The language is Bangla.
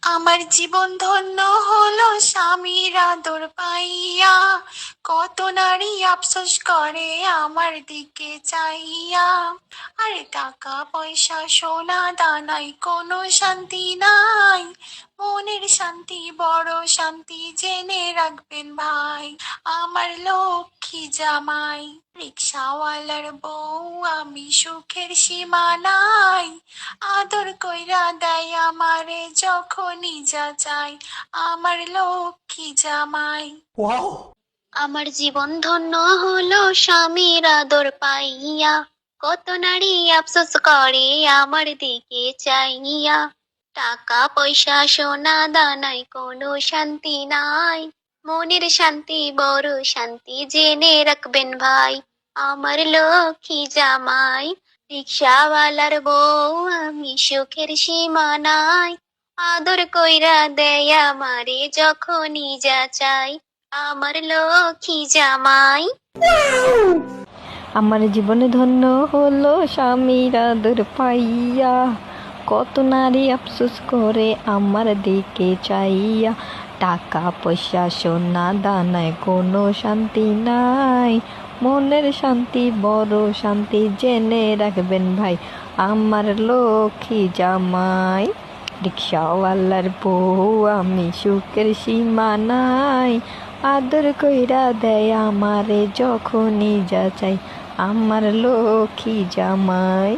আমার জীবন ধন্য হলো স্বামীর আদর পাইয়া। কত নারী আফসোস করে আমার দিকে চাইয়া। আরে টাকা পয়সা সোনা দানাই কোনো শান্তি নাই, মনের শান্তি বড় শান্তি জেনে রাখবেন ভাই। আমার লক্ষ্মী জামাই, রিক্সাওয়ালার বউ আমি সুখের সীমা নাই। আদর কইরা দেয় আমারে যখনই যা চাই, আমার লক্ষ্মী জামাই। আমার জীবন ধন্য হলো স্বামীর আদর পাইয়া। কত নারী আফসোস করে আমার দিকে চাইয়া। টাকা পয়সা সোনা দানায় কোনো শান্তি নাই, মনের শান্তি বড় শান্তি জেনে রাখবেন ভাই। আমার লক্ষ্মী জামাই, রিক্সাওয়ালার বউ আমি সুখের সীমা নাই। আদর কইরা দেয় আমারে যখনই যা চাই, আমার লক্ষ্মী জামাই। আমার জীবনে ধন্য হলো স্বামীর আদর পাইয়া। কত নারী আফসোস করে আমার দিকে চাইয়া। টাকা পয়সা সোনা দানায় কোনো শান্তি নাই, মনের শান্তি বড় শান্তি জেনে রাখবেন ভাই। আমার লক্ষ্মী জামাই, রিক্সাওয়ালার বউ আমি সুখের সীমা নাই। আদর কইরা দেয় আমারে যখনই যা চাই, আমার লক্ষ্মী জামাই।